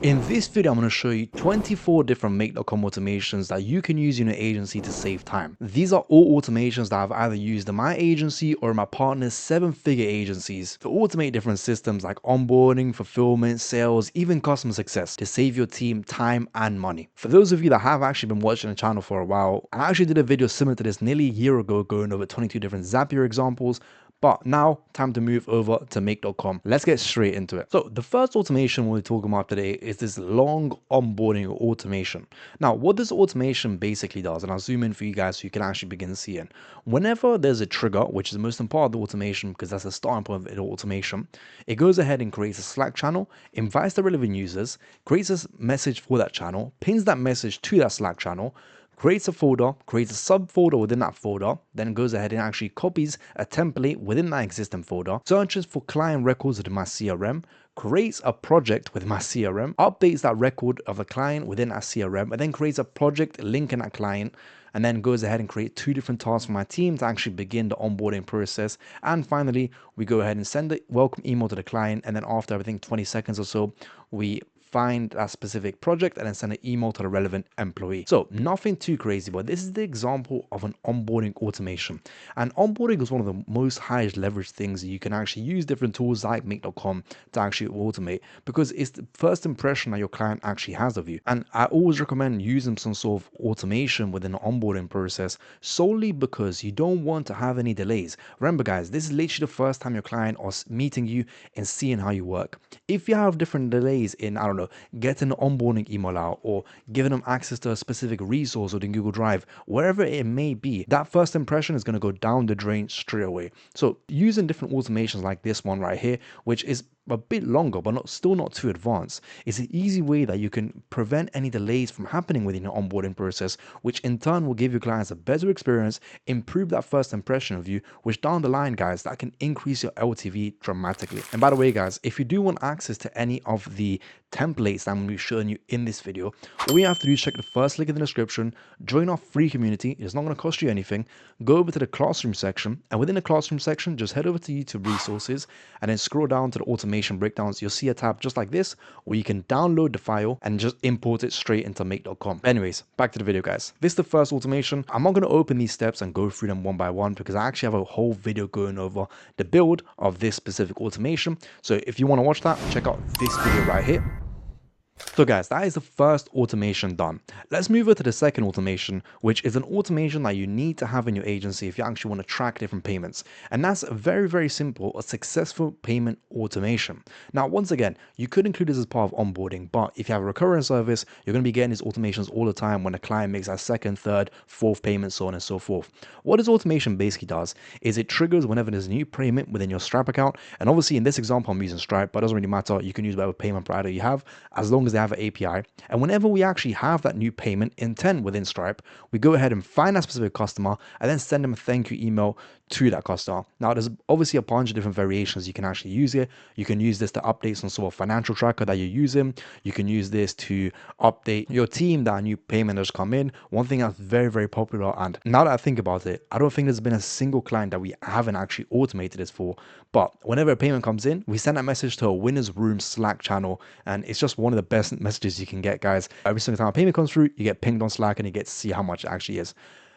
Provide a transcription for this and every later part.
In this video, I'm going to show you 24 different Make.com automations that you can use in your agency to save time. These are all automations that I've either used in my agency or in my partner's 7-figure agencies to automate different systems like onboarding, fulfillment, sales, even customer success to save your team time and money. For those of you that have actually been watching the channel for a while, I actually did a video similar to this nearly a year ago going over 22 different Zapier examples. But now, time to move over to Make.com. Let's get straight into it. So the first automation we're talking about today is this long onboarding automation. Now, what this automation basically does, and I'll zoom in for you guys so you can actually begin seeing. Whenever there's a trigger, which is the most important part of the automation because that's the starting point of the automation, it goes ahead and creates a Slack channel, invites the relevant users, creates a message for that channel, pins that message to that Slack channel, creates a folder, creates a subfolder within that folder, then goes ahead and actually copies a template within that existing folder, searches for client records within my CRM, creates a project with my CRM, updates that record of a client within that CRM, and then creates a project linking that client, and then goes ahead and create 2 different tasks for my team to actually begin the onboarding process. And finally, we go ahead and send the welcome email to the client, and then after everything 20 seconds or so, we find that specific project and then send an email to the relevant employee. So nothing too crazy, but this is the example of an onboarding automation. And onboarding is one of the most highest leverage things. You can actually use different tools like Make.com to actually automate because it's the first impression that your client actually has of you. And I always recommend using some sort of automation within the onboarding process solely because you don't want to have any delays. Remember guys, this is literally the first time your client is meeting you and seeing how you work. If you have different delays in, I don't know, getting an onboarding email out or giving them access to a specific resource within Google Drive, wherever it may be, that first impression is going to go down the drain straight away. So using different automations like this one right here, which is a bit longer but still not too advanced, is an easy way that you can prevent any delays from happening within your onboarding process, which in turn will give your clients a better experience, improve that first impression of you, which down the line guys, that can increase your LTV dramatically. And by the way guys, if you do want access to any of the templates that I'm going to be showing you in this video, all you have to do is check the first link in the description, join our free community. It's not going to cost you anything. Go over to the classroom section, and within the classroom section, just head over to YouTube resources and then scroll down to the automation breakdowns. You'll see a tab just like this where you can download the file and just import it straight into Make.com. Anyways, back to the video guys. This is the first automation. I'm not going to open these steps and go through them one by one because I actually have a whole video going over the build of this specific automation. So if you want to watch that, check out this video right here. So guys, that is the first automation done. Let's move over to the second automation, which is an automation that you need to have in your agency if you actually want to track different payments. And that's very, very simple, a successful payment automation. Now, once again, you could include this as part of onboarding, but if you have a recurring service, you're going to be getting these automations all the time when a client makes a second, third, fourth payment, so on and so forth. What this automation basically does is it triggers whenever there's a new payment within your Stripe account. And obviously in this example, I'm using Stripe, but it doesn't really matter. You can use whatever payment provider you have as long as they have an API. And whenever we actually have that new payment intent within Stripe, we go ahead and find that specific customer and then send them a thank you email to that customer. Now, there's obviously a bunch of different variations you can actually use here. You can use this to update some sort of financial tracker that you're using. You can use this to update your team that a new payment has come in. One thing that's very, very popular, and now that I think about it, I don't think there's been a single client that we haven't actually automated this for. But whenever a payment comes in, we send that message to a Winners Room Slack channel, and it's just one of the best messages you can get, guys. Every single time a payment comes through, you get pinged on Slack and you get to see how much it actually is.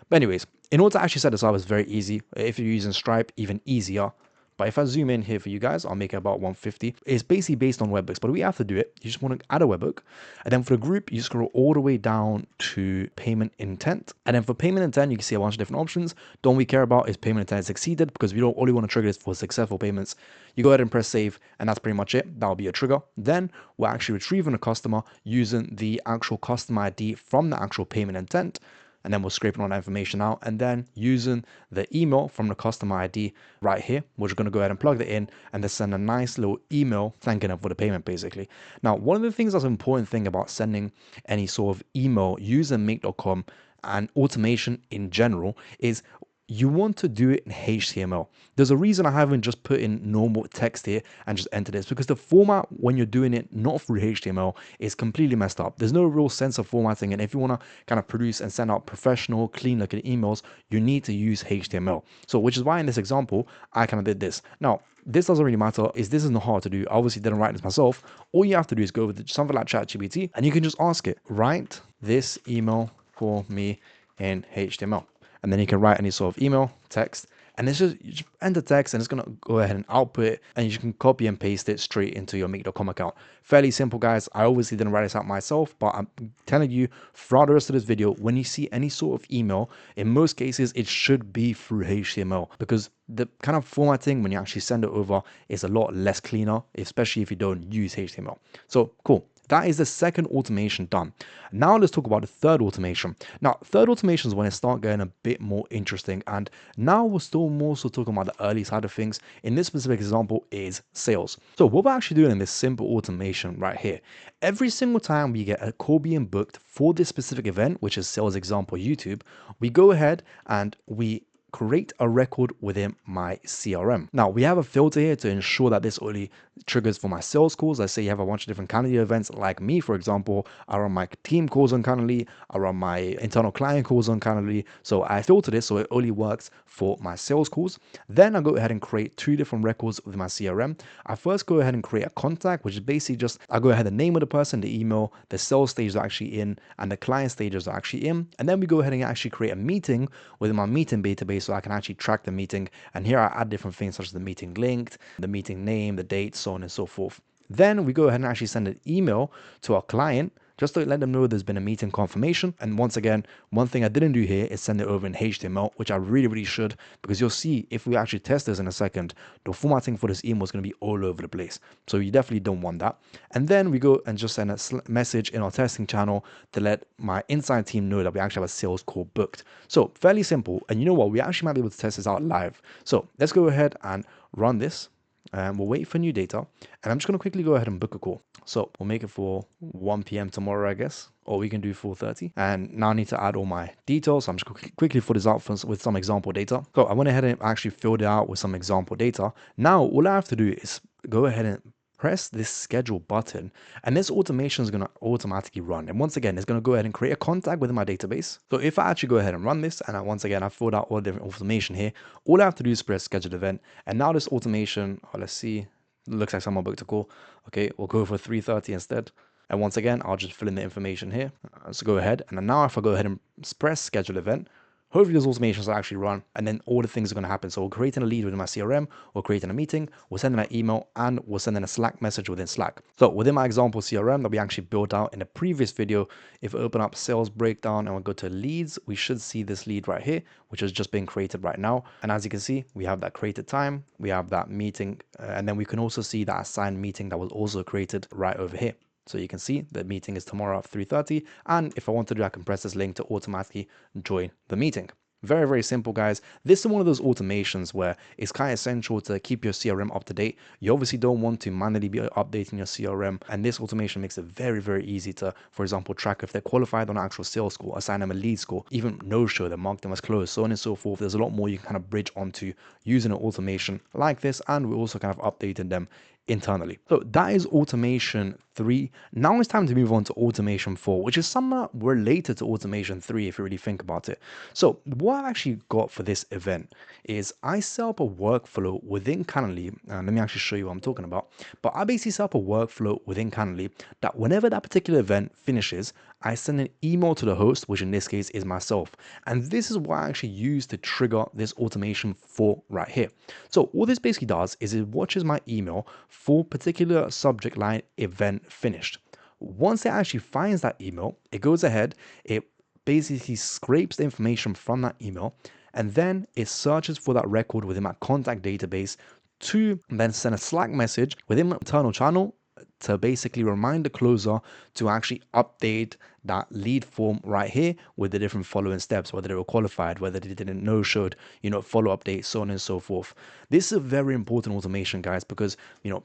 But anyways, in order to actually set this up, it's very easy. If you're using Stripe, even easier. But if I zoom in here for you guys, I'll make it about 150. It's basically based on webhooks, but we have to do it. You just want to add a webhook. And then for the group, you scroll all the way down to payment intent. And then for payment intent, you can see a bunch of different options. The one we care about is payment intent succeeded because we don't only want to trigger this for successful payments. You go ahead and press save, and that's pretty much it. That'll be a trigger. Then we're actually retrieving a customer using the actual customer ID from the actual payment intent. And then we're scraping all that information out and then using the email from the customer ID right here, we're just going to go ahead and plug that in and then send a nice little email thanking them for the payment basically. Now, one of the things that's an important thing about sending any sort of email using Make.com and automation in general is you want to do it in HTML. There's a reason I haven't just put in normal text here and just enter this, because the format when you're doing it not through HTML is completely messed up. There's no real sense of formatting, and if you want to kind of produce and send out professional, clean looking emails, you need to use HTML. So which is why in this example, I kind of did this. Now, this doesn't really matter, this is not hard to do. I obviously didn't write this myself. All you have to do is go over to something like ChatGPT and you can just ask it, write this email for me in HTML. And then you can write any sort of email, text, and it's just, you just enter text and it's going to go ahead and output it, and you can copy and paste it straight into your make.com account. Fairly simple, guys. I obviously didn't write this out myself, but I'm telling you throughout the rest of this video, when you see any sort of email, in most cases, it should be through HTML, because the kind of formatting when you actually send it over is a lot less cleaner, especially if you don't use HTML. So cool. That is the second automation done. Now let's talk about the third automation. Now, third automation is when it starts getting a bit more interesting. And now we're still more so talking about the early side of things. In this specific example is sales. So what we're actually doing in this simple automation right here, every single time we get a call being booked for this specific event, which is sales example YouTube, we go ahead and we create a record within my CRM. Now we have a filter here to ensure that this only triggers for my sales calls. Let's say you have a bunch of different Calendly events, like me, for example. I run my team calls on Calendly, I run my internal client calls on Calendly. So I filter this so it only works for my sales calls. Then I go ahead and create two different records with my CRM. I first go ahead and create a contact, which is basically just, I go ahead, the name of the person, the email, the sales stage they're actually in, and the client stages are actually in. And then we go ahead and actually create a meeting within my meeting database so I can actually track the meeting. And here I add different things such as the meeting link, the meeting name, the date, so on and so forth. Then we go ahead and actually send an email to our client just to let them know there's been a meeting confirmation. And once again, one thing I didn't do here is send it over in HTML, which I really should, because you'll see if we actually test this in a second, the formatting for this email is going to be all over the place. So you definitely don't want that. And then we go and just send a message in our testing channel to let my inside team know that we actually have a sales call booked. So fairly simple. And you know what? We actually might be able to test this out live. So let's go ahead and run this. And we'll wait for new data, and I'm just going to quickly go ahead and book a call. So we'll make it for 1 p.m. tomorrow, I guess, or we can do 4:30. And now I need to add all my details. So I'm just going to quickly fill this out with some example data. So I went ahead and actually filled it out with some example data. Now all I have to do is go ahead and press this schedule button, and this automation is going to automatically run. And once again, it's going to go ahead and create a contact within my database. So if I actually go ahead and run this, and once again, I filled out all the different automation here, all I have to do is press schedule event. And now this automation, let's see, looks like someone booked a call. Okay, we'll go for 3:30 instead. And once again, I'll just fill in the information here. So go ahead. And then now if I go ahead and press schedule event, hopefully those automations will actually run, and then all the things are going to happen. So we're creating a lead within my CRM, we're creating a meeting, we're sending an email, and we're sending a Slack message within Slack. So within my example CRM that we actually built out in the previous video, if we open up sales breakdown and we go to leads, we should see this lead right here, which has just been created right now. And as you can see, we have that created time, we have that meeting, and then we can also see that assigned meeting that was also created right over here. So you can see the meeting is tomorrow at 3:30. And if I want to do, I can press this link to automatically join the meeting. Very simple, guys. This is one of those automations where it's kind of essential to keep your CRM up to date. You obviously don't want to manually be updating your CRM. And this automation makes it very easy to, for example, track if they're qualified on an actual sales score, assign them a lead score, even no-show them, mark them as closed, so on and so forth. There's a lot more you can kind of bridge onto using an automation like this. And we also kind of updated them internally. So that is automation 3. Now it's time to move on to automation 4, which is somewhat related to automation 3 if you really think about it. So what I've actually got for this event is I set up a workflow within Calendly. Let me actually show you what I'm talking about. But I basically set up a workflow within Calendly that whenever that particular event finishes, I send an email to the host, which in this case is myself. And this is what I actually use to trigger this automation 4 right here. So all this basically does is it watches my email for particular subject line event finished. Once it actually finds that email, it goes ahead, it basically scrapes the information from that email, and then it searches for that record within my contact database to then send a Slack message within my internal channel to basically remind the closer to actually update that lead form right here with the different following steps, whether they were qualified, whether they didn't know showed, follow updates, so on and so forth. This is a very important automation, guys, because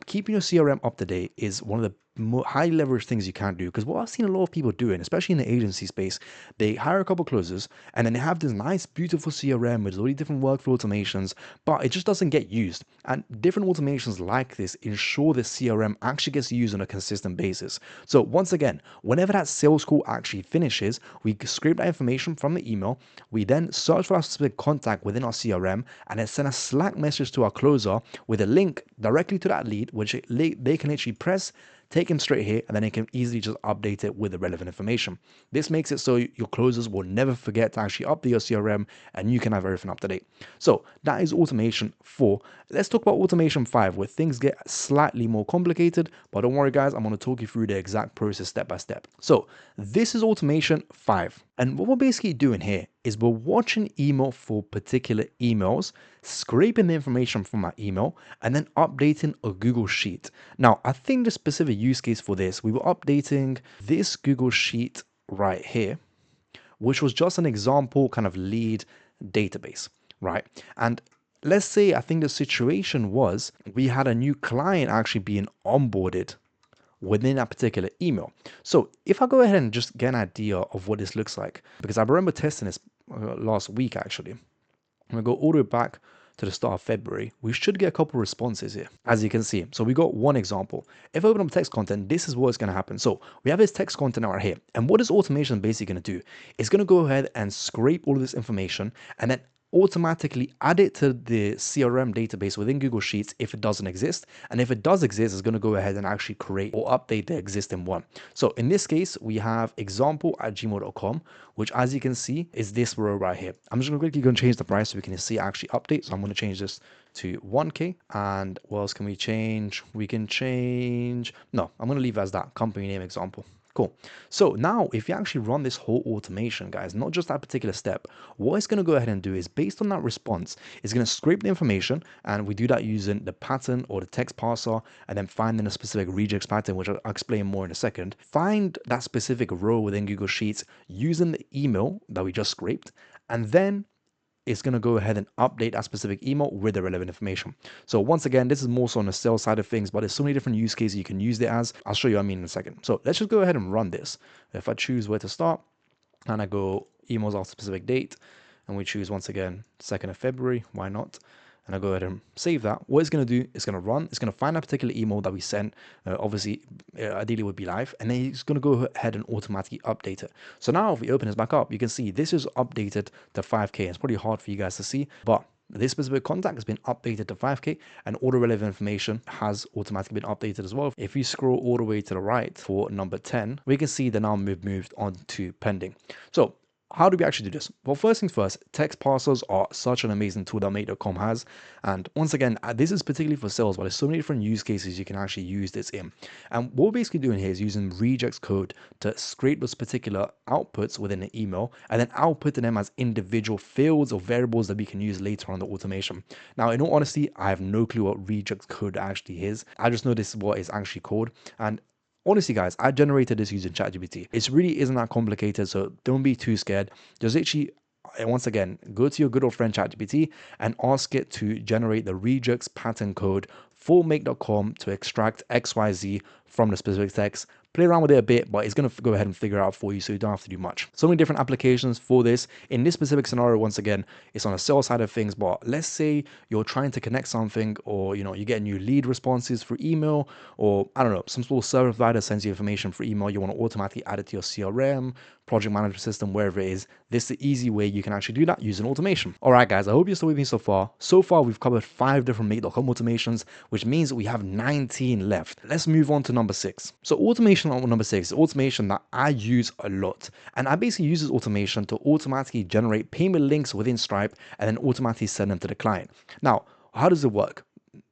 keeping your CRM up to date is one of the high leverage things you can do. Because what I've seen a lot of people doing, especially in the agency space, they hire a couple closers and then they have this nice beautiful CRM with all these different workflow automations, but it just doesn't get used. And different automations like this ensure the CRM actually gets used on a consistent basis. So once again, whenever that sales call actually finishes, we scrape that information from the email, we then search for our specific contact within our CRM, and then send a Slack message to our closer with a link directly to that lead, which they can actually press, take him straight here, and then they can easily just update it with the relevant information. This makes it so your closers will never forget to actually update your CRM, and you can have everything up to date. So that is automation 4. Let's talk about automation 5, where things get slightly more complicated, but don't worry guys, I'm going to talk you through the exact process step by step. So this is automation 5. And what we're basically doing here is we're watching email for particular emails, scraping the information from our email, and then updating a Google Sheet. Now, I think the specific use case for this, we were updating this Google Sheet right here, which was just an example kind of lead database, right? And let's say, I think the situation was we had a new client actually being onboarded within that particular email. So if I go ahead and just get an idea of what this looks like, because I remember testing this last week actually, I'm gonna go all the way back to the start of February, we should get a couple responses here, as you can see. So we got one example. If I open up text content, this is what's going to happen. So we have this text content right here. And what is automation basically going to do? It's going to go ahead and scrape all of this information and then automatically add it to the CRM database within Google Sheets if it doesn't exist. And if it does exist, it's going to go ahead and actually create or update the existing one. So in this case, we have example@gmail.com, which as you can see is this row right here. I'm just going to quickly go and change the price so we can see actually update. So I'm going to change this to 1K. And what else can we change? We can change, no, I'm going to leave it as that company name example. Cool. So now if you actually run this whole automation, guys, not just that particular step, what it's going to go ahead and do is based on that response, it's going to scrape the information, and we do that using the pattern or the text parser, and then finding a specific regex pattern, which I'll explain more in a second. Find that specific row within Google Sheets using the email that we just scraped, and then it's going to go ahead and update that specific email with the relevant information. So once again, this is more so on the sales side of things, but there's so many different use cases you can use it as. I'll show you what I mean in a second. So let's just go ahead and run this. If I choose where to start and I go emails after specific date, and we choose once again 2nd of February, why not? And I go ahead and save that. What it's going to do, it's going to run, it's going to find a particular email that we sent, obviously, ideally would be live, and then it's going to go ahead and automatically update it. So now if we open this back up, you can see this is updated to 5K. It's pretty hard for you guys to see, but this specific contact has been updated to 5K, and all the relevant information has automatically been updated as well. If you scroll all the way to the right for number 10, we can see that now we've moved on to pending. So how do we actually do this? Well, first things first, text parsers are such an amazing tool that Make.com has. And once again, this is particularly for sales, but there's so many different use cases you can actually use this in. And what we're basically doing here is using regex code to scrape those particular outputs within the email and then outputting them as individual fields or variables that we can use later on the automation. Now, in all honesty, I have no clue what regex code actually is. I just know this is what it's actually called. And honestly, guys, I generated this using ChatGPT. It really isn't that complicated, so don't be too scared. Just literally, once again, go to your good old friend ChatGPT and ask it to generate the regex pattern code for Make.com to extract XYZ from the specific text. Play around with it a bit, but it's going to go ahead and figure it out for you, so you don't have to do much. So many different applications for this. In this specific scenario, once again, it's on the sales side of things, but let's say you're trying to connect something, or you get new lead responses through email, or I don't know, some sort of service provider sends you information for email, you want to automatically add it to your CRM, project management system, wherever it is. This is the easy way you can actually do that using automation. All right, guys, I hope you're still with me so far. So far, we've covered 5 different Make.com automations, which means we have 19 left. Let's move on to number 6. So automation on number 6 is automation that I use a lot. And I basically use this automation to automatically generate payment links within Stripe and then automatically send them to the client. Now, how does it work?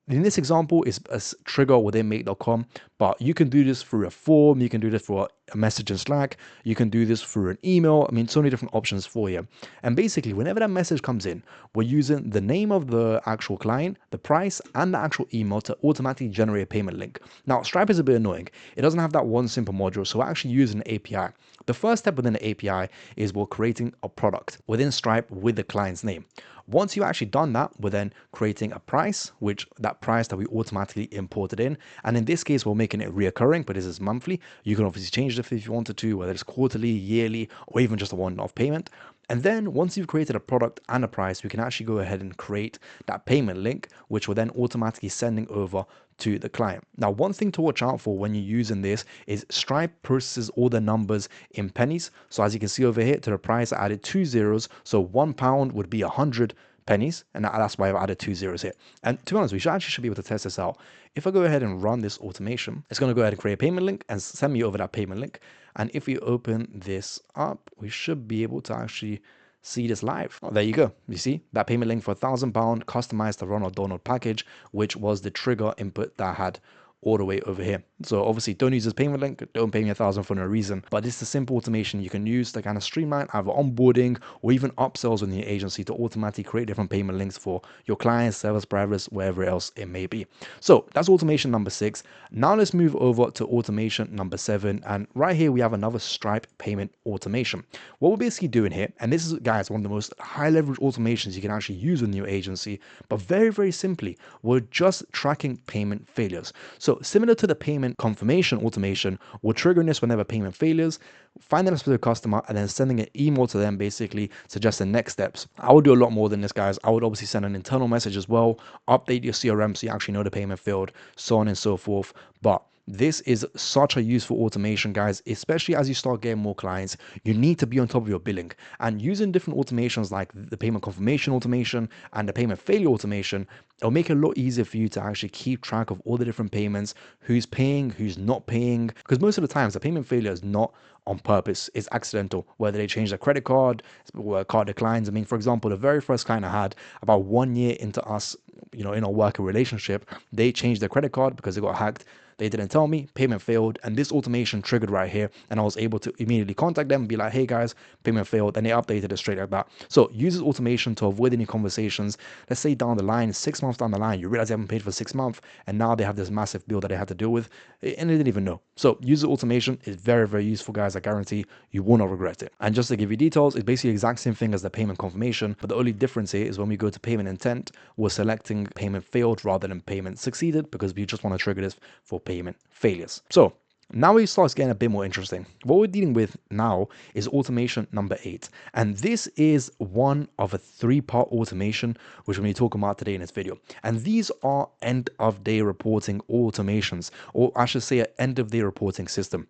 In this example, is a trigger within Make.com, but you can do this through a form, you can do this for a message in Slack. You can do this through an email. I mean, so many different options for you. And basically, whenever that message comes in, we're using the name of the actual client, the price, and the actual email to automatically generate a payment link. Now, Stripe is a bit annoying. It doesn't have that one simple module, so we're actually using an API. The first step within the API is we're creating a product within Stripe with the client's name. Once you've actually done that, we're then creating a price, which that price that we automatically imported in. And in this case, we're making it reoccurring, but this is monthly. You can obviously change it if you wanted to, whether it's quarterly, yearly, or even just a one-off payment. And then once you've created a product and a price, we can actually go ahead and create that payment link, which we're then automatically sending over to the client. Now, one thing to watch out for when you're using this is Stripe processes all the numbers in pennies. So as you can see over here, to the price, I added 2 zeros. So £1 would be 100 pennies, and that's why I've added 2 zeros here. And to be honest, we should be able to test this out. If I go ahead and run this automation, it's going to go ahead and create a payment link and send me over that payment link. And if we open this up, we should be able to actually see this live. Oh, there you go. You see that payment link for £1,000 customized to Ronald Donald package, which was the trigger input that I had all the way over here. So obviously don't use this payment link, don't pay me $1,000 for no reason, but this is a simple automation you can use to kind of streamline either onboarding or even upsells within your agency to automatically create different payment links for your clients, service providers, wherever else it may be. So that's automation number 6. Now let's move over to automation number 7. And right here we have another Stripe payment automation. What we're basically doing here, and this is, guys, one of the most high leverage automations you can actually use in your agency, but very, very simply, we're just tracking payment failures. So similar to the payment confirmation automation, we're triggering this whenever payment failures, finding a specific customer, and then sending an email to them basically suggesting next steps. I would do a lot more than this, guys. I would obviously send an internal message as well, update your CRM so you actually know the payment failed, so on and so forth. But this is such a useful automation, guys, especially as you start getting more clients. You need to be on top of your billing, and using different automations like the payment confirmation automation and the payment failure automation, it'll make it a lot easier for you to actually keep track of all the different payments, who's paying, who's not paying, because most of the times the payment failure is not on purpose, it's accidental, whether they change their credit card or card declines. I mean, for example, the very first client I had, about 1 year into us, in our working relationship, they changed their credit card because they got hacked. They didn't tell me, payment failed, and this automation triggered right here, and I was able to immediately contact them and be like, hey guys, payment failed, and they updated it straight like that. So use this automation to avoid any conversations. Let's say down the line, 6 months down the line, you realize they haven't paid for 6 months, and now they have this massive bill that they had to deal with, and they didn't even know. So use the automation. It's very, very useful, guys. I guarantee you will not regret it. And just to give you details, it's basically the exact same thing as the payment confirmation, but the only difference here is when we go to payment intent, we're selecting payment failed rather than payment succeeded, because we just want to trigger this for payment failures. So now it starts getting a bit more interesting. What we're dealing with now is automation number 8. And this is one of a 3-part automation, which we're going to be talking about today in this video. And these are end of day reporting automations, or I should say an end of day reporting system.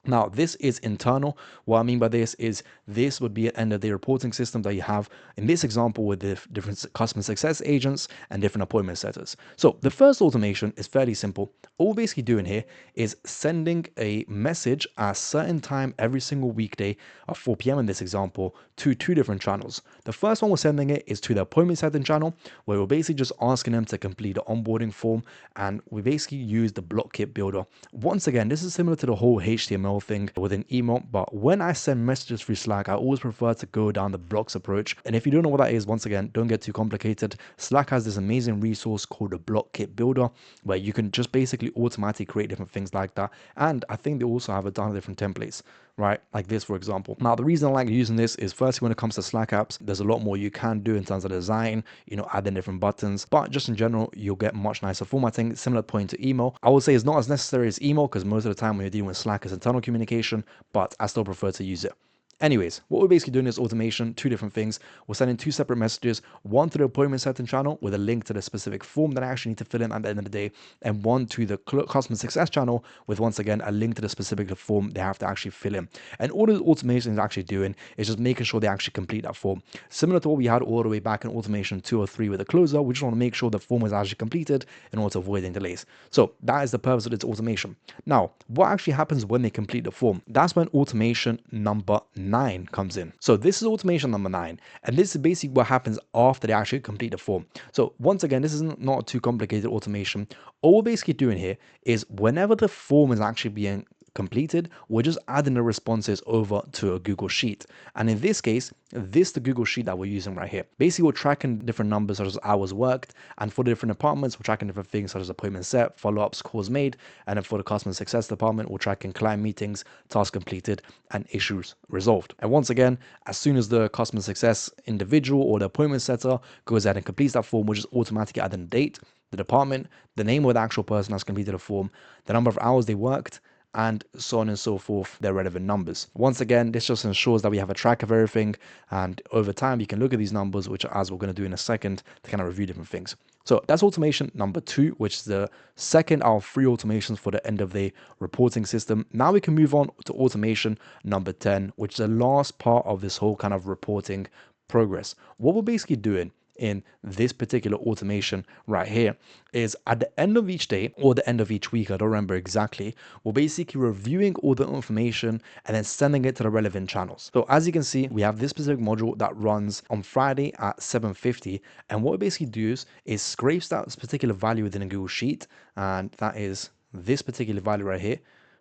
Now, this is internal. What I mean by this is this would be an end of day reporting system that you have in this example with the different customer success agents and different appointment setters. So the first automation is fairly simple. All we're basically doing here is sending a message at a certain time every single weekday at 4 p.m. in this example to 2 different channels. The first one we're sending it is to the appointment setting channel, where we're basically just asking them to complete the onboarding form, and we basically use the block kit builder. Once again, this is similar to the whole HTML thing within email, but when I send messages through Slack, I always prefer to go down the blocks approach. And if you don't know what that is, once again, don't get too complicated. Slack has this amazing resource called the block kit builder, where you can just basically automatically create different things like that. And I think they also have a ton of different templates, right? Like this, for example. Now, the reason I like using this is firstly, when it comes to Slack apps, there's a lot more you can do in terms of design, adding different buttons, but just in general, you'll get much nicer formatting, similar point to email. I would say it's not as necessary as email, because most of the time when you're dealing with Slack, it's internal communication, but I still prefer to use it. Anyways, what we're basically doing is automation, 2 different things. We're sending 2 separate messages, one to the appointment setting channel with a link to the specific form that I actually need to fill in at the end of the day, and one to the customer success channel with, once again, a link to the specific form they have to actually fill in. And all the automation is actually doing is just making sure they actually complete that form. Similar to what we had all the way back in automation 2 or 3 with the closer, we just want to make sure the form is actually completed in order to avoid any delays. So that is the purpose of this automation. Now, what actually happens when they complete the form? That's when automation number 9 comes in. So this is automation number 9, and this is basically what happens after they actually complete the form. So once again, this is not too complicated automation. All we're basically doing here is whenever the form is actually being completed, we're just adding the responses over to a Google Sheet. And in this case, this is the Google Sheet that we're using right here. Basically, we're tracking different numbers such as hours worked, and for the different departments, we're tracking different things such as appointments set, follow-ups, calls made, and then for the customer success department, we're tracking client meetings, tasks completed, and issues resolved. And once again, as soon as the customer success individual or the appointment setter goes ahead and completes that form, we'll just automatically add in the date, the department, the name of the actual person that's completed the form, the number of hours they worked, and so on and so forth, their relevant numbers. Once again, this just ensures that we have a track of everything, and over time you can look at these numbers, which as we're going to do in a second, to kind of review different things. So that's automation number 2, which is the second out of 3 automations for the end of the reporting system. Now we can move on to automation number 10, which is the last part of this whole kind of reporting progress. What we're basically doing in this particular automation right here is at the end of each day or the end of each week, I don't remember exactly, we're basically reviewing all the information and then sending it to the relevant channels. So as you can see, we have this specific module that runs on Friday at 7:50, and what we basically do is scrapes that particular value within a Google Sheet, and that is this particular value right here,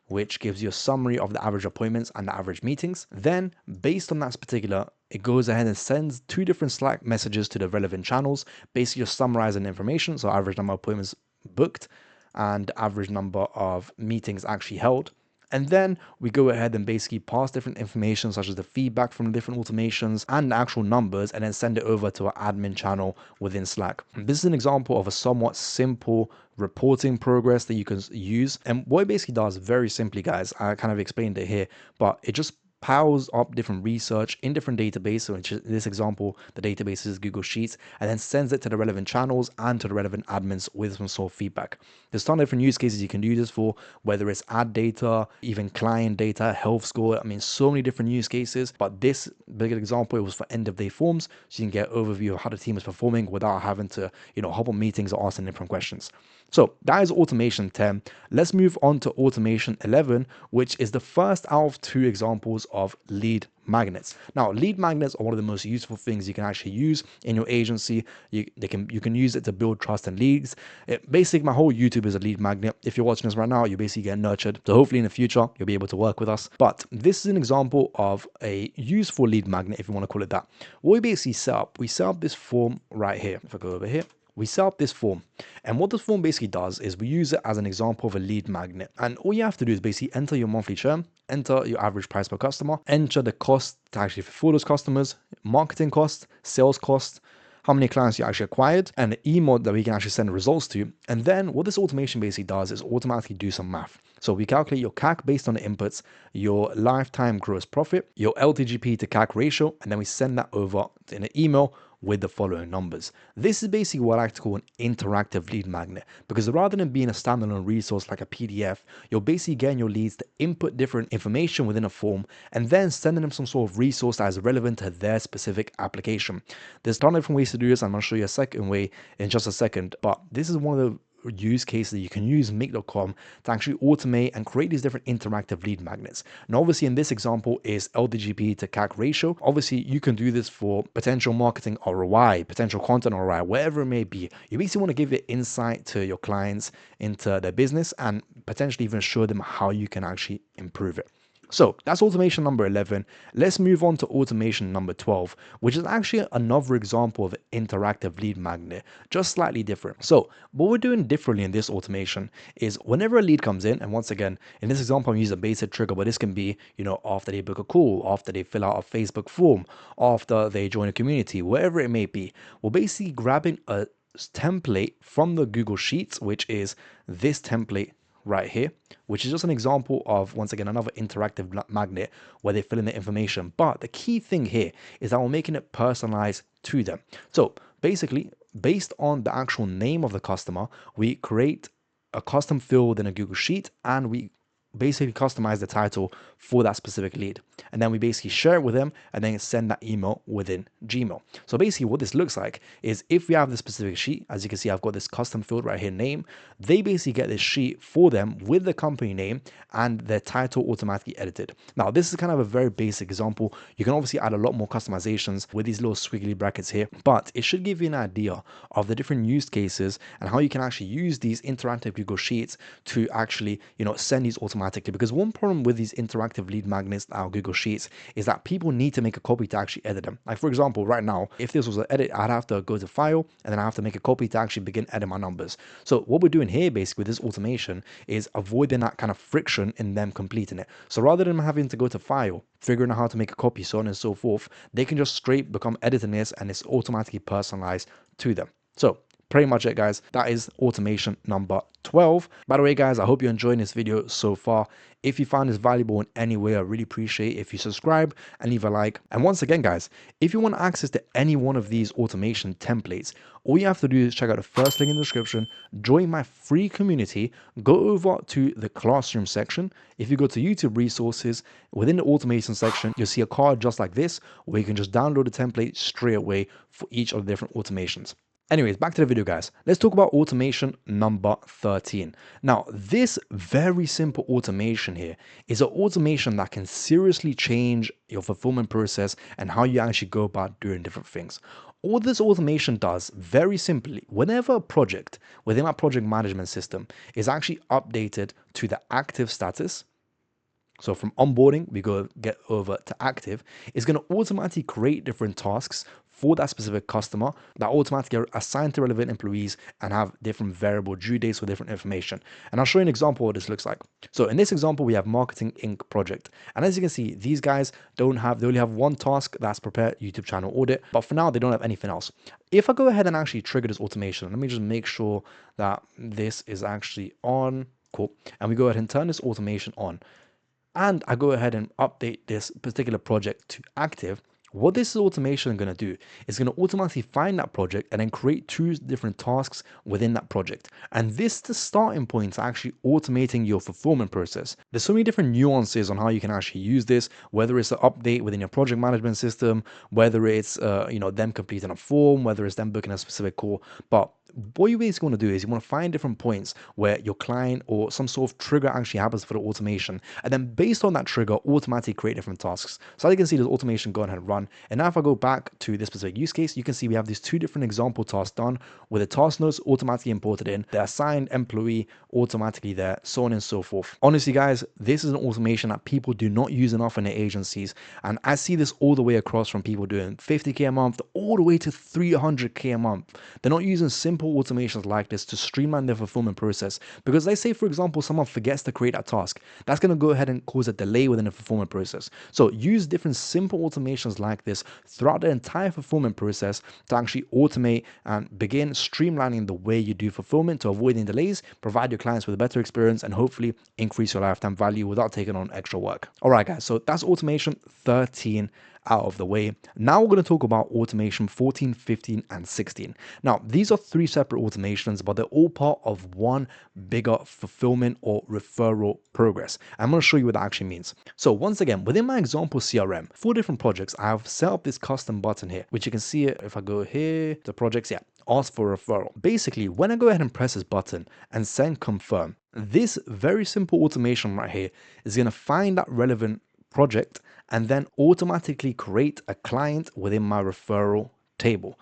which gives you a summary of the average appointments and the average meetings. Then, based on that particular, it goes ahead and sends 2 different Slack messages to the relevant channels, basically just summarizing information. So average number of appointments booked and average number of meetings actually held. And then we go ahead and basically pass different information such as the feedback from the different automations and the actual numbers, and then send it over to our admin channel within Slack. This is an example of a somewhat simple reporting progress that you can use. And what it basically does, very simply, guys, I kind of explained it here, but it just powers up different research in different databases. So in this example, the database is Google Sheets, and then sends it to the relevant channels and to the relevant admins with some sort of feedback. There's a ton of different use cases you can do this for, whether it's ad data, even client data, health score. I mean, so many different use cases, but this big example, it was for end of day forms. So you can get an overview of how the team is performing without having to, hop on meetings or asking different questions. So that is automation 10. Let's move on to automation 11, which is the first out of 2 examples of lead magnets. Now, lead magnets are one of the most useful things you can actually use in your agency. You can use it to build trust and leads. Basically, my whole YouTube is a lead magnet. If you're watching this right now, you basically get nurtured. So hopefully in the future, you'll be able to work with us. But this is an example of a useful lead magnet, if you want to call it that. What we basically we set up this form right here. If I go over here, we set up this form, and what this form basically does is we use it as an example of a lead magnet. And all you have to do is basically enter your monthly churn, enter your average price per customer, enter the cost to actually fulfill those customers, marketing cost, sales cost, how many clients you actually acquired, and the email that we can actually send results to. And then what this automation basically does is automatically do some math. So we calculate your CAC based on the inputs, your lifetime gross profit, your LTGP to CAC ratio, and then we send that over in an email with the following numbers. This is basically what I like to call an interactive lead magnet, because rather than being a standalone resource like a PDF, you're basically getting your leads to input different information within a form and then sending them some sort of resource that is relevant to their specific application. There's a ton of different ways to do this. I'm going to show you a second way in just a second, but this is one of the use case that you can use Make.com to actually automate and create these different interactive lead magnets. Now, obviously, in this example is LTGP to CAC ratio. Obviously, you can do this for potential marketing ROI, potential content ROI, wherever it may be. You basically want to give it insight to your clients into their business and potentially even show them how you can actually improve it. So that's automation number 11. Let's move on to automation number 12, which is actually another example of an interactive lead magnet, just slightly different. So what we're doing differently in this automation is whenever a lead comes in, and once again, in this example, I'm using a basic trigger, but this can be, after they book a call, after they fill out a Facebook form, after they join a community, wherever it may be, we're basically grabbing a template from the Google Sheets, which is this template right here, which is just an example of, once again, another interactive magnet where they fill in the information. But the key thing here is that we're making it personalized to them. So basically, based on the actual name of the customer, we create a custom field in a Google Sheet, and we basically customize the title for that specific lead. And then we basically share it with them and then send that email within Gmail. So basically what this looks like is, if we have this specific sheet, as you can see, I've got this custom field right here, name, they basically get this sheet for them with the company name and their title automatically edited. Now, this is kind of a very basic example. You can obviously add a lot more customizations with these little squiggly brackets here, but it should give you an idea of the different use cases and how you can actually use these interactive Google Sheets to actually, send these automatic automatically, because one problem with these interactive lead magnets, our Google Sheets, is that people need to make a copy to actually edit them. Like for example, right now, if this was an edit, I'd have to go to file and then I have to make a copy to actually begin edit my numbers. So what we're doing here basically with this automation is avoiding that kind of friction in them completing it. So rather than having to go to file, figuring out how to make a copy, so on and so forth, they can just straight become editing this and it's automatically personalized to them. So pretty much it, guys. That is automation number 12. By the way, guys, I hope you're enjoying this video so far. If you found this valuable in any way, I really appreciate if you subscribe and leave a like. And once again, guys, if you want access to any one of these automation templates, all you have to do is check out the first link in the description, join my free community, go over to the classroom section. If you go to YouTube resources, within the automation section, you'll see a card just like this, where you can just download the template straight away for each of the different automations. Anyways, back to the video, guys. Let's talk about automation number 13. Now, this very simple automation here is an automation that can seriously change your fulfillment process and how you actually go about doing different things. All this automation does, very simply, whenever a project within my project management system is actually updated to the active status, so from onboarding, we get over to active, it's going to automatically create different tasks for that specific customer that automatically assign to relevant employees and have different variable due dates for different information. And I'll show you an example of what this looks like. So in this example, we have Marketing Inc. project. And as you can see, these guys they only have one task, that's prepare YouTube channel audit. But for now, they don't have anything else. If I go ahead and actually trigger this automation, let me just make sure that this is actually on. Cool. And we go ahead and turn this automation on. And I go ahead and update this particular project to active. What this automation is going to do is going to automatically find that project and then create 2 different tasks within that project. And this is the starting point to actually automating your fulfillment process. There's so many different nuances on how you can actually use this, whether it's an update within your project management system, whether it's them completing a form, whether it's them booking a specific call. But what you basically want to do is you want to find different points where your client or some sort of trigger actually happens for the automation, and then based on that trigger automatically create different tasks. So as you can see, this automation go ahead and run. And now if I go back to this specific use case, you can see we have these 2 different example tasks done with the task notes automatically imported in, the assigned employee automatically there, so on and so forth. Honestly, guys, this is an automation that people do not use enough in their agencies, and I see this all the way across from people doing 50K a month all the way to 300K a month. They're not using simple automations like this to streamline their fulfillment process, because let's say, for example, someone forgets to create that task. That's going to go ahead and cause a delay within the fulfillment process. So use different simple automations like this throughout the entire fulfillment process to actually automate and begin streamlining the way you do fulfillment to avoid any delays, provide your clients with a better experience, and hopefully increase your lifetime value without taking on extra work. All right, guys, so that's automation 13 out of the way. Now we're going to talk about automation 14, 15, and 16. Now, these are 3 separate automations, but they're all part of one bigger fulfillment or referral progress. I'm going to show you what that actually means. So once again, within my example CRM, 4 different projects, I have set up this custom button here, which you can see if I go here to projects, ask for referral. Basically, when I go ahead and press this button and send confirm, this very simple automation right here is going to find that relevant project and then automatically create a client within my referral table,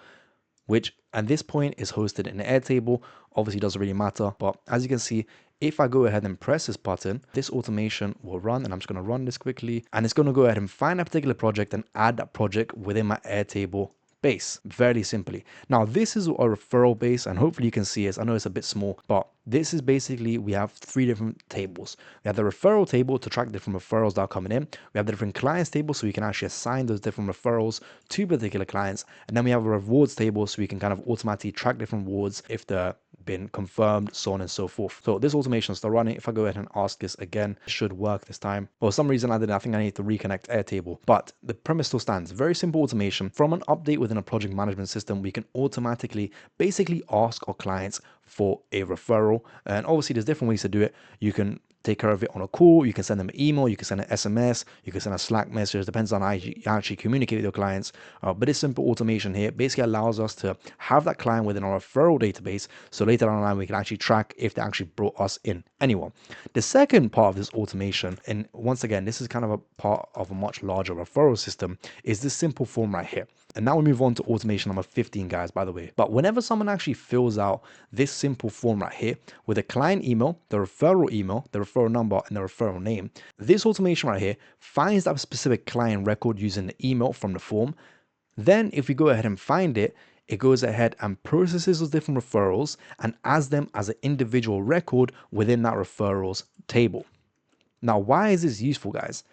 which at this point is hosted in the Airtable. Obviously doesn't really matter, but as you can see, if I go ahead and press this button, this automation will run, and I'm just going to run this quickly, and it's going to go ahead and find a particular project and add that project within my Airtable base, very simply. Now this is a referral base, and hopefully you can see it. I know it's a bit small, but this is basically, we have 3 different tables. We have the referral table to track different referrals that are coming in. We have the different clients table, so we can actually assign those different referrals to particular clients. And then we have a rewards table, so we can kind of automatically track different rewards if they're been confirmed, so on and so forth. So this automation is still running. If I go ahead and ask this again, it should work this time. For some reason I think I need to reconnect Airtable, but the premise still stands. Very simple automation. From an update within a project management system, we can automatically basically ask our clients for a referral. And obviously there's different ways to do it. You can take care of it on a call, you can send them an email, you can send an SMS, you can send a Slack message, depends on how you actually communicate with your clients. But this simple automation here basically allows us to have that client within our referral database, so later on the line we can actually track if they actually brought us in anyone. The second part of this automation, and once again this is kind of a part of a much larger referral system, is this simple form right here. And now we move on to automation number 15, guys, by the way. But whenever someone actually fills out this simple form right here with a client email, the referral referral number and the referral name. This automation right here finds that specific client record using the email from the form. Then if we go ahead and find it, it goes ahead and processes those different referrals and adds them as an individual record within that referrals table. Now, why is this useful, guys?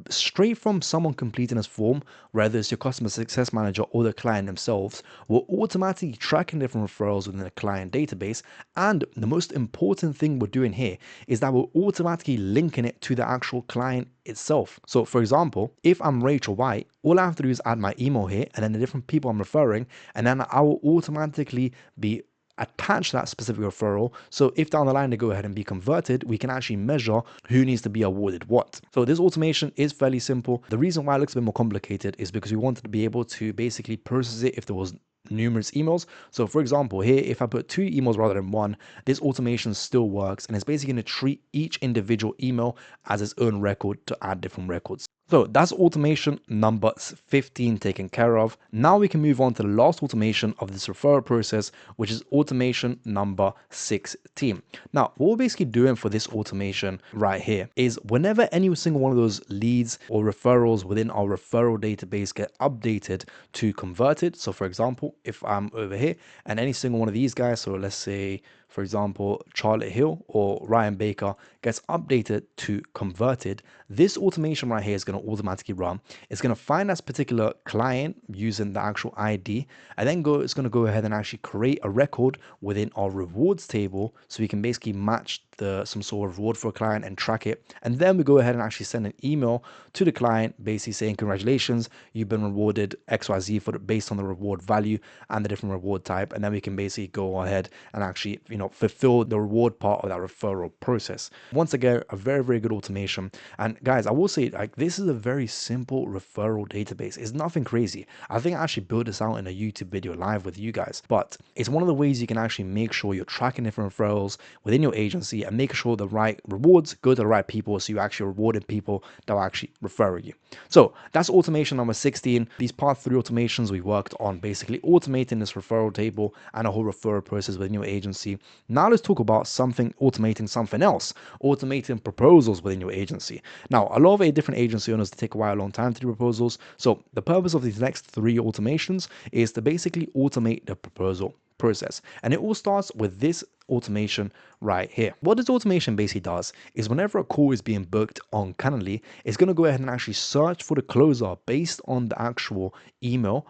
Straight from someone completing this form, whether it's your customer success manager or the client themselves, we're automatically tracking different referrals within the client database. And the most important thing we're doing here is that we're automatically linking it to the actual client itself. So for example, if I'm Rachel White, all I have to do is add my email here and then the different people I'm referring, and then I will automatically be attach that specific referral. So if down the line they go ahead and be converted, we can actually measure who needs to be awarded what. So this automation is fairly simple. The reason why it looks a bit more complicated is because we wanted to be able to basically process it if there was numerous emails. So for example, here, if I put 2 emails rather than 1, this automation still works, and it's basically going to treat each individual email as its own record to add different records. So that's automation number 15 taken care of. Now we can move on to the last automation of this referral process, which is automation number 16. Now, what we're basically doing for this automation right here is whenever any single one of those leads or referrals within our referral database get updated to converted. So for example, if I'm over here and any single one of these guys, so let's say, for example, Charlotte Hill or Ryan Baker gets updated to converted, this automation right here is going to automatically run. It's going to find that particular client using the actual ID, and then it's going to go ahead and actually create a record within our rewards table, so we can basically match some sort of reward for a client and track it. And then we go ahead and actually send an email to the client basically saying, congratulations, you've been rewarded XYZ based on the reward value and the different reward type. And then we can basically go ahead and actually, fulfill the reward part of that referral process. Once again, a very, very good automation. And guys, I will say, like, this is a very simple referral database. It's nothing crazy. I think I actually built this out in a YouTube video live with you guys, but it's one of the ways you can actually make sure you're tracking different referrals within your agency and making sure the right rewards go to the right people, so you're actually rewarding people that are actually referring you. So that's automation number 16. These part 3 automations we worked on basically automating this referral table and a whole referral process within your agency. Now let's talk about automating something else, automating proposals within your agency. Now, a lot of different agency owners take a long time to do proposals. So the purpose of these next 3 automations is to basically automate the proposal process. And it all starts with this automation right here. What this automation basically does is whenever a call is being booked on Calendly, it's going to go ahead and actually search for the closer based on the actual email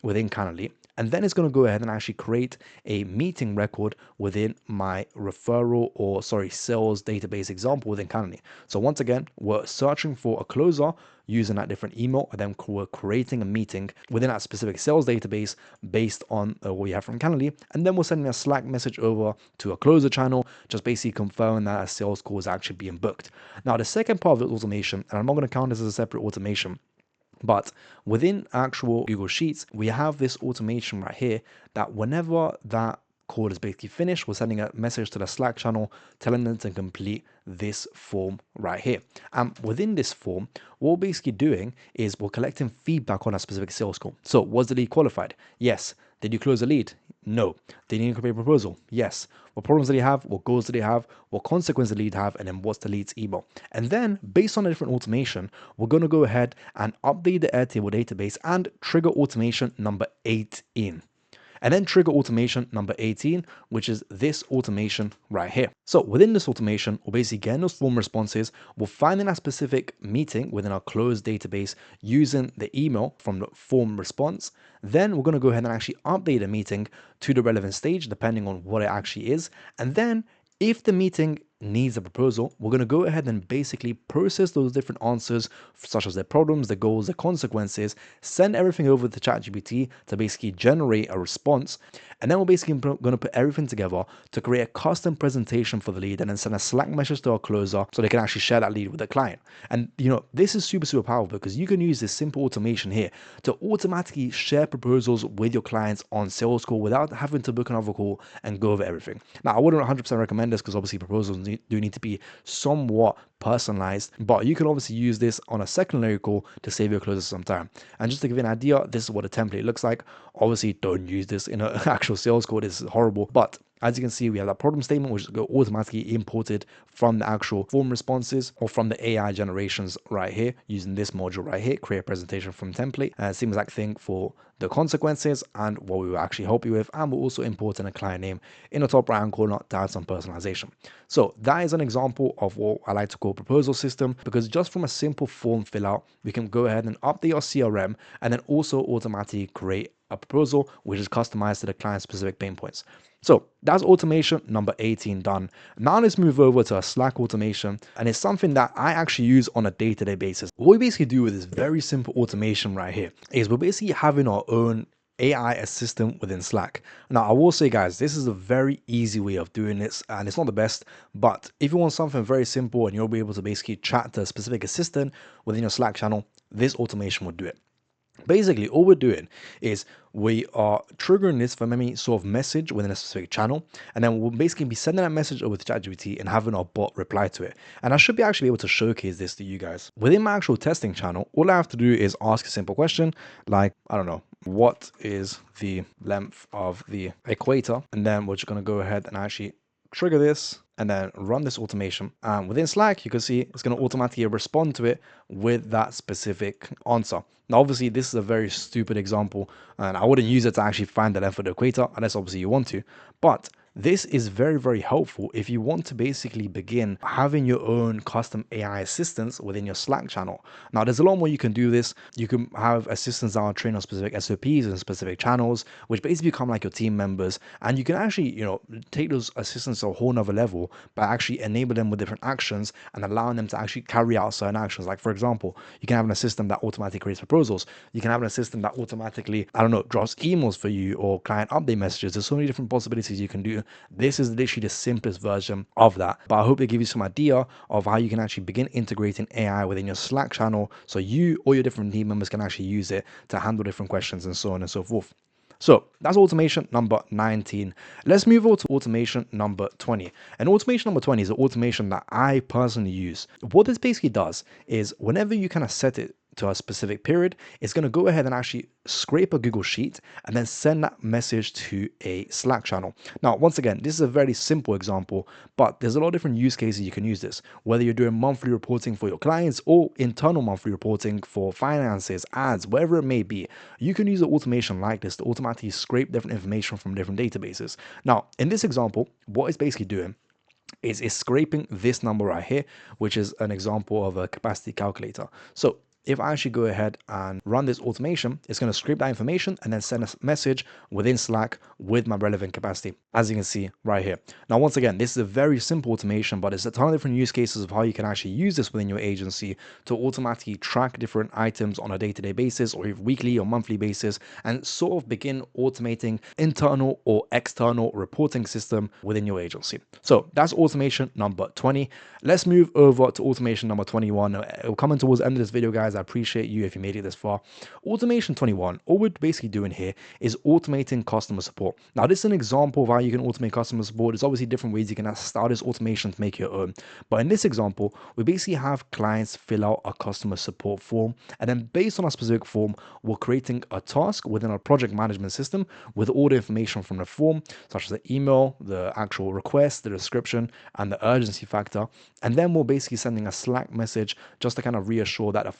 within Calendly. And then it's going to go ahead and actually create a meeting record within my sales database example within Calendly. So once again, we're searching for a closer using that different email, and then we're creating a meeting within that specific sales database based on what we have from Calendly. And then we're sending a Slack message over to a closer channel, just basically confirming that a sales call is actually being booked. Now, the second part of the automation, and I'm not going to count this as a separate automation, but within actual Google Sheets, we have this automation right here that whenever that call is basically finished, we're sending a message to the Slack channel telling them to complete this form right here. And within this form, what we're basically doing is we're collecting feedback on a specific sales call. So was the lead qualified? Yes. Did you close the lead? No. Did you need to create a proposal? Yes. What problems did he have? What goals did he have? What consequence did the lead have? And then what's the lead's email? And then based on a different automation, we're going to go ahead and update the Airtable database and trigger automation number 18. And then trigger automation number 18, which is this automation right here. So within this automation, we're basically getting those form responses. We're finding a specific meeting within our closed database using the email from the form response. Then we're going to go ahead and actually update the meeting to the relevant stage, depending on what it actually is. And then if the meeting needs a proposal, we're going to go ahead and basically process those different answers, such as their problems, their goals, their consequences, send everything over to ChatGPT to basically generate a response. And then we're basically going to put everything together to create a custom presentation for the lead and then send a Slack message to our closer so they can actually share that lead with the client. And this is super, super powerful because you can use this simple automation here to automatically share proposals with your clients on sales call without having to book another call and go over everything. Now, I wouldn't 100% recommend this because obviously proposals do need to be somewhat personalized, but you can obviously use this on a secondary call to save your closers some time. And just to give you an idea, this is what a template looks like. Obviously, don't use this in an actual sales call. This is horrible, but As you can see, we have that problem statement, which is automatically imported from the actual form responses or from the AI generations right here using this module right here, create a presentation from template. Same exact thing for the consequences and what we will actually help you with. And we'll also import in a client name in the top right hand corner to add some personalization. So that is an example of what I like to call proposal system, because just from a simple form fill out, we can go ahead and update our CRM and then also automatically create a proposal which is customized to the client specific pain points. So that's automation number 18 done. Now let's move over to a Slack automation, and it's something that I actually use on a day-to-day basis. What we basically do with this very simple automation right here is we're basically having our own AI assistant within Slack. Now, I will say, guys, this is a very easy way of doing this, and it's not the best, but if you want something very simple and you'll be able to basically chat to a specific assistant within your Slack channel, this automation will do it. Basically, all we're doing is we are triggering this from any sort of message within a specific channel, and then we'll basically be sending that message over to ChatGPT and having our bot reply to it. And I should be actually able to showcase this to you guys. Within my actual testing channel, all I have to do is ask a simple question like, I don't know, what is the length of the equator? And then we're just going to go ahead and actually trigger this and then run this automation. And within Slack, you can see it's going to automatically respond to it with that specific answer. Now, obviously, this is a very stupid example, and I wouldn't use it to actually find the length of the equator, unless obviously you want to. But this is very, very helpful if you want to basically begin having your own custom AI assistants within your Slack channel. Now, there's a lot more you can do this. You can have assistants that are trained on specific SOPs and specific channels, which basically become like your team members. And you can actually, take those assistants to a whole nother level by actually enable them with different actions and allowing them to actually carry out certain actions. Like, for example, you can have an assistant that automatically creates proposals. You can have an assistant that automatically, drops emails for you or client update messages. There's so many different possibilities you can do. This is literally the simplest version of that, but I hope they give you some idea of how you can actually begin integrating AI within your Slack channel so you or your different team members can actually use it to handle different questions and so on and so forth. So that's automation number 19. Let's move on to automation number 20. And automation number 20 is an automation that I personally use. What this basically does is whenever you kind of set it to a specific period, it's going to go ahead and actually scrape a Google Sheet and then send that message to a Slack channel. Now, once again, this is a very simple example, but there's a lot of different use cases you can use this, whether you're doing monthly reporting for your clients or internal monthly reporting for finances, ads, whatever it may be. You can use an automation like this to automatically scrape different information from different databases. Now, in this example, what it's basically doing is scraping this number right here, which is an example of a capacity calculator. So if I actually go ahead and run this automation, it's going to scrape that information and then send a message within Slack with my relevant capacity, as you can see right here. Now, once again, this is a very simple automation, but there's a ton of different use cases of how you can actually use this within your agency to automatically track different items on a day-to-day basis or weekly or monthly basis and sort of begin automating internal or external reporting system within your agency. So that's automation number 20. Let's move over to automation number 21. It'll come in towards the end of this video, guys. I appreciate you if you made it this far. Automation 21, all we're basically doing here is automating customer support. Now, this is an example of how you can automate customer support. There's obviously different ways you can start this automation to make your own. But in this example, we basically have clients fill out a customer support form. And then based on a specific form, we're creating a task within our project management system with all the information from the form, such as the email, the actual request, the description, and the urgency factor. And then we're basically sending a Slack message just to kind of reassure that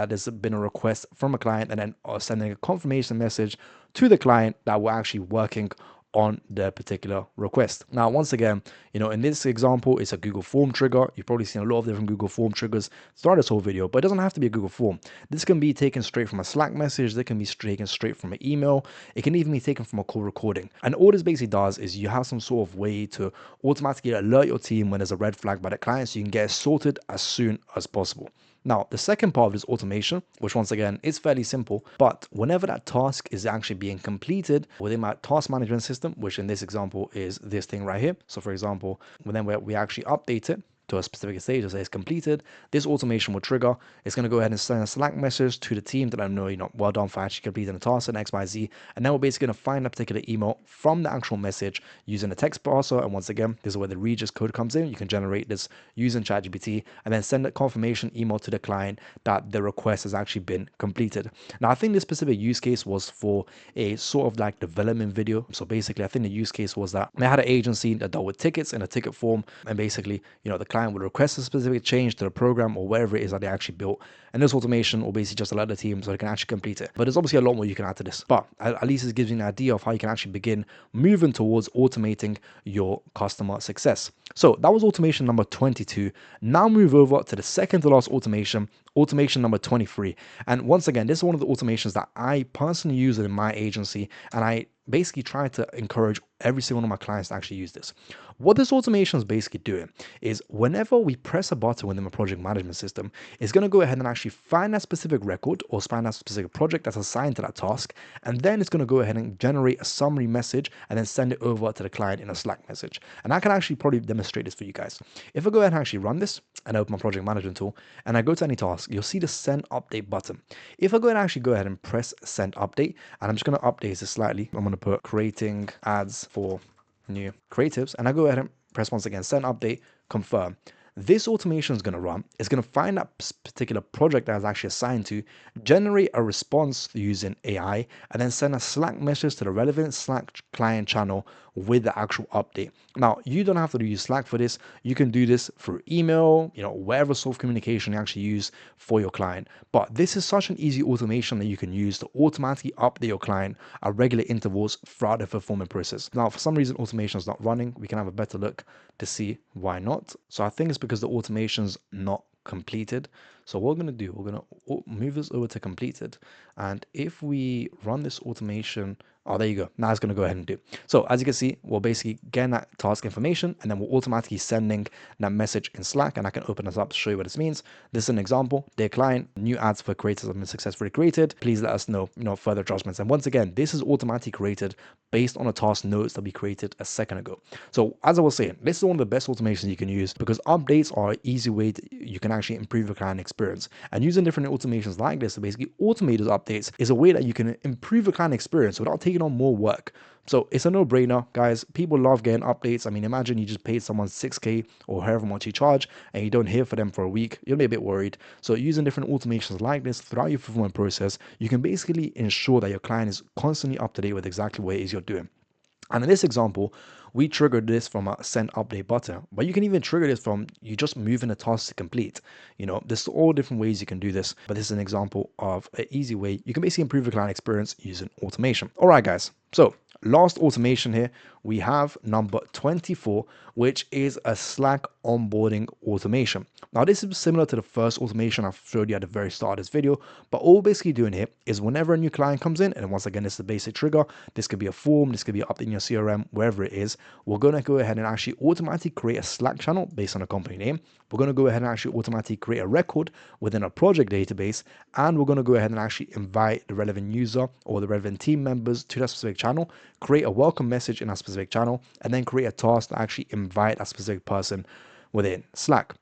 there's been a request from a client, and then sending a confirmation message to the client that we're actually working on the particular request. Now, once again, in this example, it's a Google form trigger. You've probably seen a lot of different Google form triggers throughout this whole video, but it doesn't have to be a Google form. This can be taken straight from a Slack message. That can be taken straight from an email. It can even be taken from a call recording. And all this basically does is you have some sort of way to automatically alert your team when there's a red flag by the client so you can get it sorted as soon as possible. Now, the second part of this automation, which once again is fairly simple, but whenever that task is actually being completed within my task management system, which in this example is this thing right here. So for example, whenever we actually update it, to a specific stage that says completed, this automation will trigger. It's going to go ahead and send a Slack message to the team that I know, well done for actually completing the task and XYZ. And then we're basically going to find a particular email from the actual message using a text parser. And once again, this is where the Regis code comes in. You can generate this using ChatGPT and then send a confirmation email to the client that the request has actually been completed. Now, I think this specific use case was for a sort of like development video. So basically, I think the use case was that they had an agency that dealt with tickets in a ticket form, and basically, the client would request a specific change to the program or whatever it is that they actually built, and this automation will basically just alert the team so they can actually complete it. But there's obviously a lot more you can add to this, but at least it gives you an idea of how you can actually begin moving towards automating your customer success. So that was automation number 22. Now move over to the second to last automation number 23. And once again, this is one of the automations that I personally use in my agency, and I basically try to encourage every single one of my clients to actually use this. What this automation is basically doing is whenever we press a button within a project management system, it's going to go ahead and actually find that specific record or find that specific project that's assigned to that task, and then it's going to go ahead and generate a summary message and then send it over to the client in a Slack message. And I can actually probably demonstrate this for you guys. If I go ahead and actually run this and open my project management tool and I go to any task, you'll see the send update button. If I go ahead and actually go ahead and press send update, and I'm just going to update this slightly, I'm going to put creating ads for new creatives, and I go ahead and press once again send update, confirm. This automation is going to run. It's going to find that particular project that is actually assigned to, generate a response using AI, and then send a Slack message to the relevant Slack client channel with the actual update. Now, you don't have to use Slack for this. You can do this through email, whatever sort of communication you actually use for your client. But this is such an easy automation that you can use to automatically update your client at regular intervals throughout the fulfillment process. Now, for some reason, automation is not running. We can have a better look to see why not. So I think it's because the automation's not completed. So what we're going to do, we're going to move this over to completed. And if we run this automation, oh, there you go. Now it's going to go ahead and do. So as you can see, we're basically getting that task information, and then we're automatically sending that message in Slack. And I can open this up to show you what this means. This is an example. Dear client, new ads for creators have been successfully created. Please let us know, further adjustments. And once again, this is automatically created based on a task notes that we created a second ago. So as I was saying, this is one of the best automations you can use because updates are an easy way you can actually improve your client experience. And using different automations like this to basically automate those updates is a way that you can improve your client experience without taking on more work. So it's a no-brainer, guys. People love getting updates. I mean, imagine you just paid someone $6K or however much you charge and you don't hear from them for a week. You'll be a bit worried. So using different automations like this throughout your fulfillment process, you can basically ensure that your client is constantly up to date with exactly what it is you're doing. And in this example, we triggered this from a send update button, but you can even trigger this from you just moving a task to complete. There's all different ways you can do this, but this is an example of an easy way you can basically improve your client experience using automation. All right, guys. So last automation here, we have number 24, which is a Slack onboarding automation. Now, this is similar to the first automation I showed you at the very start of this video, but all we're basically doing here is whenever a new client comes in, and once again, this is a basic trigger. This could be a form, this could be an update in your CRM, wherever it is. We're going to go ahead and actually automatically create a Slack channel based on a company name. We're going to go ahead and actually automatically create a record within a project database, and we're going to go ahead and actually invite the relevant user or the relevant team members to that specific channel, create a welcome message in that specific channel, and then create a task to actually invite a specific person within Slack.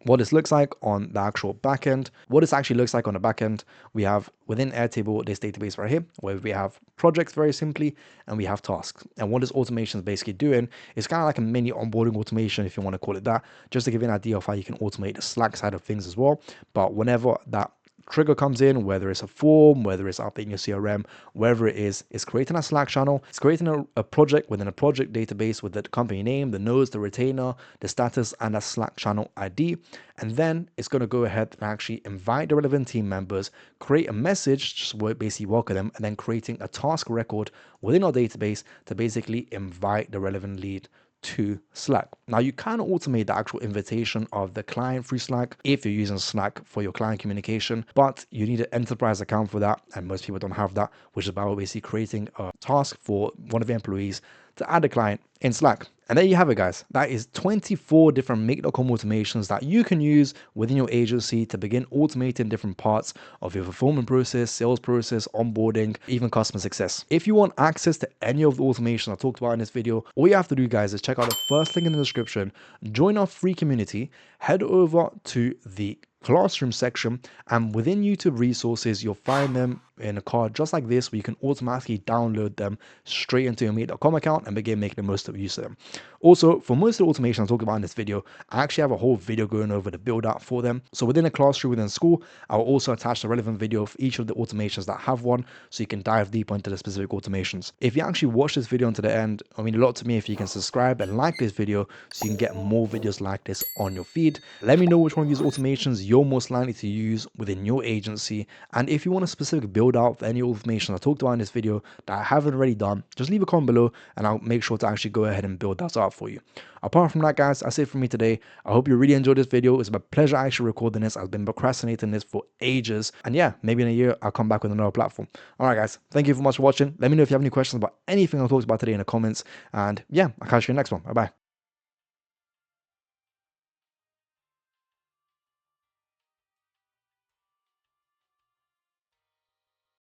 What this looks like on the actual backend, what this actually looks like on the backend, we have within Airtable this database right here, where we have projects very simply, and we have tasks. And what this automation is basically doing is kind of like a mini onboarding automation, if you want to call it that, just to give you an idea of how you can automate the Slack side of things as well. But whenever that trigger comes in, whether it's a form, whether it's updating your CRM, wherever it is, it's creating a Slack channel, it's creating a project within a project database with the company name, the nodes, the retainer, the status, and a Slack channel ID. And then it's going to go ahead and actually invite the relevant team members, create a message, just basically welcome them, and then creating a task record within our database to basically invite the relevant lead to Slack. Now, you can automate the actual invitation of the client through Slack if you're using Slack for your client communication, but you need an enterprise account for that, and most people don't have that, which is about basically creating a task for one of the employees to add a client in Slack. And there you have it, guys. That is 24 different make.com automations that you can use within your agency to begin automating different parts of your fulfillment process, sales process, onboarding, even customer success. If you want access to any of the automation I talked about in this video, all you have to do, guys, is check out the first link in the description, join our free community, head over to the classroom section, and within YouTube resources, you'll find them in a card just like this, where you can automatically download them straight into your make.com account and begin making the most of use of them. Also, for most of the automation I talked about in this video, I actually have a whole video going over the build out for them. So within a classroom, within school, I will also attach the relevant video for each of the automations that have one, so you can dive deeper into the specific automations. If you actually watch this video to the end, I mean a lot to me if you can subscribe and like this video so you can get more videos like this on your feed. Let me know which one of these automations you're most likely to use within your agency, and if you want a specific build out for any automation I talked about in this video that I haven't already done, just leave a comment below and I'll make sure to actually go ahead and build that up for you. Apart from that, guys, that's it for me today. I hope you really enjoyed this video. It's my pleasure actually recording this. I've been procrastinating this for ages, and yeah, maybe in a year I'll come back with another platform. All right, guys, thank you so much for watching. Let me know if you have any questions about anything I talked about today in the comments, and yeah, I'll catch you in the next one. Bye bye.